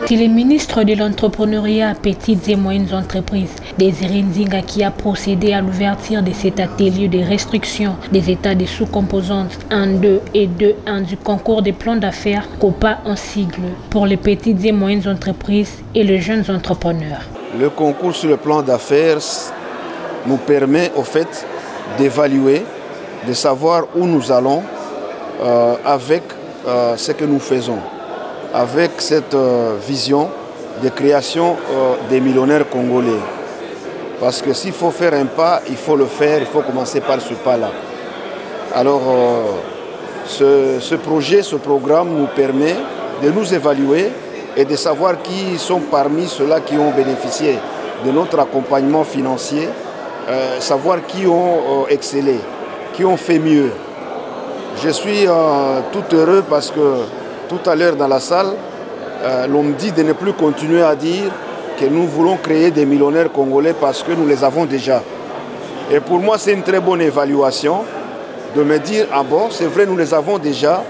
C'est le ministre de l'entrepreneuriat, petites et moyennes entreprises, Désiré Nzinga, qui a procédé à l'ouverture de cet atelier de restriction des états de sous-composantes 1, 2 et 2.1 du concours des plans d'affaires COPA en sigle pour les petites et moyennes entreprises et les jeunes entrepreneurs. Le concours sur le plan d'affaires nous permet au fait d'évaluer, de savoir où nous allons avec ce que nous faisons, avec cette vision de création des millionnaires congolais. Parce que s'il faut faire un pas, il faut le faire, il faut commencer par ce pas-là. Alors ce projet, ce programme nous permet de nous évaluer et de savoir qui sont parmi ceux-là qui ont bénéficié de notre accompagnement financier, savoir qui ont excellé, qui ont fait mieux. Je suis tout heureux parce que tout à l'heure dans la salle, l'on me dit de ne plus continuer à dire que nous voulons créer des millionnaires congolais parce que nous les avons déjà. Et pour moi, c'est une très bonne évaluation de me dire, ah bon, c'est vrai, nous les avons déjà,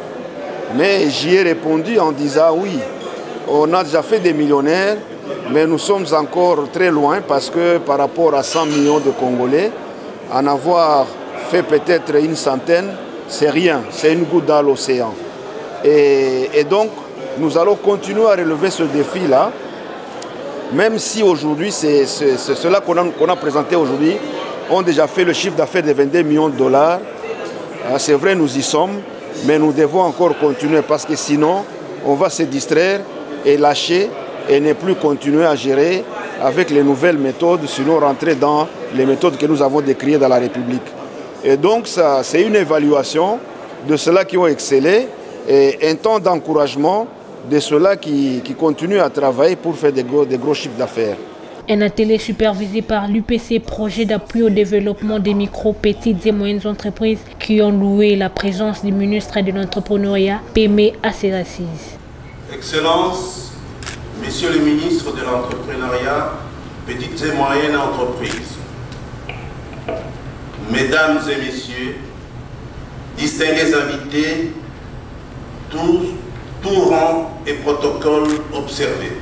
mais j'y ai répondu en disant oui, on a déjà fait des millionnaires, mais nous sommes encore très loin parce que par rapport à 100 millions de Congolais, en avoir fait peut-être une centaine, c'est rien, c'est une goutte dans l'océan. Et donc, nous allons continuer à relever ce défi-là, même si aujourd'hui, c'est ceux-là qu'on a présenté aujourd'hui, ont déjà fait le chiffre d'affaires de 22 millions de dollars. C'est vrai, nous y sommes, mais nous devons encore continuer parce que sinon, on va se distraire et lâcher et ne plus continuer à gérer avec les nouvelles méthodes, sinon rentrer dans les méthodes que nous avons décriées dans la République. Et donc, c'est une évaluation de ceux-là qui ont excellé et un temps d'encouragement de ceux-là qui continuent à travailler pour faire des gros chiffres d'affaires. Un atelier supervisé par l'UPC, projet d'appui au développement des micro, petites et moyennes entreprises, qui ont loué la présence du ministre de l'entrepreneuriat, PME, à ses assises. Excellences, Monsieur le ministre de l'entrepreneuriat, petites et moyennes entreprises, Mesdames et Messieurs, distingués invités, tout rang et protocole observés.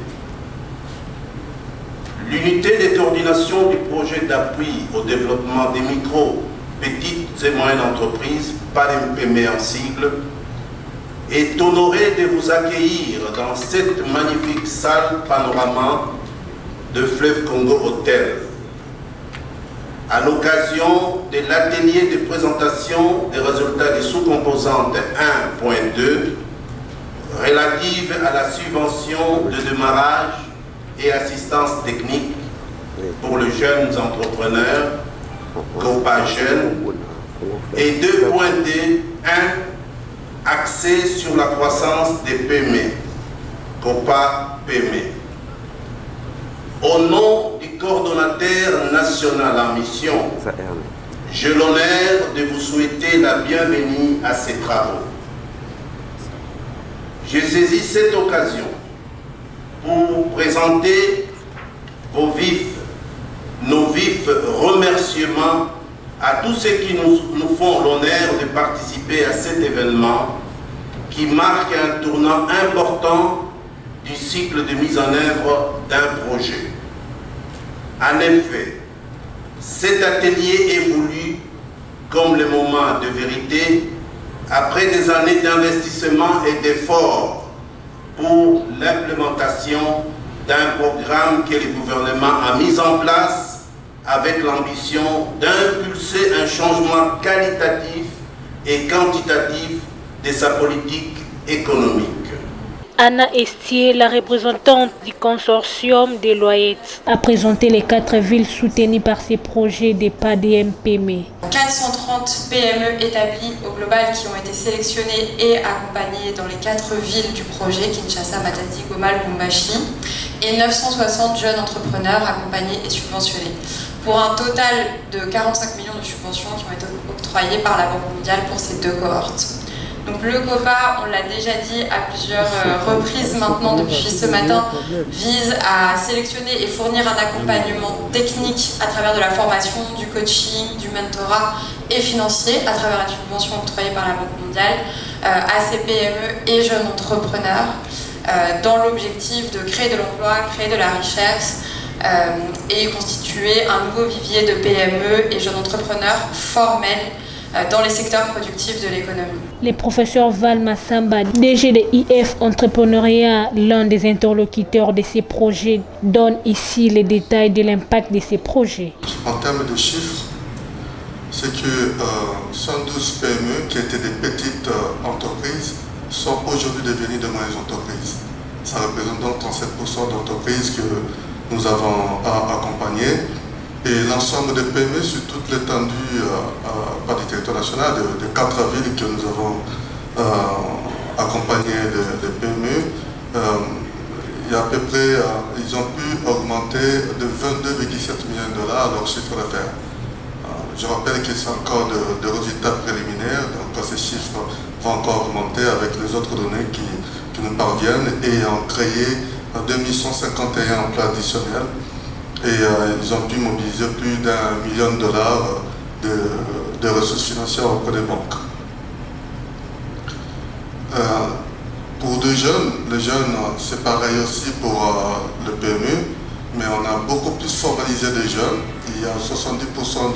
L'unité de coordination du projet d'appui au développement des micro, petites et moyennes entreprises, PADEMPM en sigle, est honorée de vous accueillir dans cette magnifique salle panorama de Fleuve Congo Hôtel, à l'occasion de l'atelier de présentation des résultats des sous-composantes 1.2 relative à la subvention de démarrage et assistance technique pour les jeunes entrepreneurs, COPA Jeunes, et 2.2, 1 axé sur la croissance des PME, COPA PME. Au nom du coordonnateur national en mission, j'ai l'honneur de vous souhaiter la bienvenue à ces travaux. J'ai saisi cette occasion pour présenter nos vifs remerciements à tous ceux qui nous font l'honneur de participer à cet événement qui marque un tournant important du cycle de mise en œuvre d'un projet. En effet, cet atelier est voulu comme le moment de vérité après des années d'investissement et d'efforts pour l'implémentation d'un programme que le gouvernement a mis en place avec l'ambition d'impulser un changement qualitatif et quantitatif de sa politique économique. Anna Estier, la représentante du consortium des Loyettes, a présenté les 4 villes soutenues par ces projets des PADEMPM. 430 PME établies au global qui ont été sélectionnées et accompagnées dans les 4 villes du projet, Kinshasa, Matadi, Goma, Lubumbashi, et 960 jeunes entrepreneurs accompagnés et subventionnés, pour un total de 45 millions de subventions qui ont été octroyées par la Banque mondiale pour ces 2 cohortes. Donc le COPA, on l'a déjà dit à plusieurs reprises maintenant depuis ce matin, vise à sélectionner et fournir un accompagnement technique à travers de la formation, du coaching, du mentorat et financier à travers une subvention octroyée par la Banque mondiale à ces PME et jeunes entrepreneurs dans l'objectif de créer de l'emploi, créer de la richesse et constituer un nouveau vivier de PME et jeunes entrepreneurs formels dans les secteurs productifs de l'économie. Le professeur Val Massamba, DG de IF Entrepreneuriat, l'un des interlocuteurs de ces projets, donne ici les détails de l'impact de ces projets. En termes de chiffres, c'est que 112 PME qui étaient des petites entreprises sont aujourd'hui devenues de moyennes entreprises. Ça représente donc 37% d'entreprises que nous avons accompagnées. Et l'ensemble des PME sur toute l'étendue du territoire national, de 4 villes que nous avons accompagnées de PME, il y a à peu près, ils ont pu augmenter de 22,7 millions de dollars leur chiffre d'affaires. Je rappelle que c'est encore de résultats préliminaires, donc ces chiffres vont encore augmenter avec les autres données qui nous parviennent et ont créé 2151 emplois additionnels. Et ils ont pu mobiliser plus d'1 million de dollars de ressources financières auprès des banques. Pour les jeunes, c'est pareil aussi pour le PME, mais on a beaucoup plus formalisé des jeunes. Il y a 70%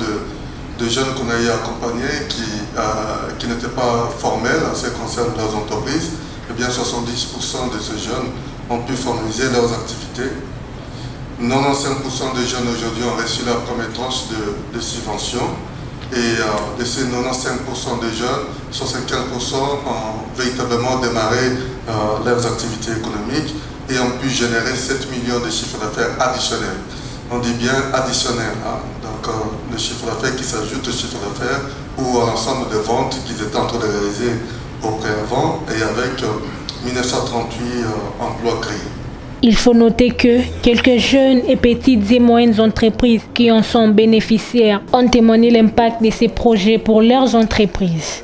de jeunes qu'on a eu accompagnés qui n'étaient pas formels en ce qui concerne leurs entreprises. Et bien 70% de ces jeunes ont pu formaliser leurs activités. 95% des jeunes aujourd'hui ont reçu la première tranche de subvention et de ces 95% des jeunes, 65% ont véritablement démarré leurs activités économiques et ont pu générer 7 millions de chiffres d'affaires additionnels. On dit bien additionnels, hein? Donc le chiffre d'affaires qui s'ajoute au chiffre d'affaires ou à l'ensemble des ventes qu'ils étaient en train de réaliser auparavant et avec 1938 emplois créés. Il faut noter que quelques jeunes et petites et moyennes entreprises qui en sont bénéficiaires ont témoigné l'impact de ces projets pour leurs entreprises.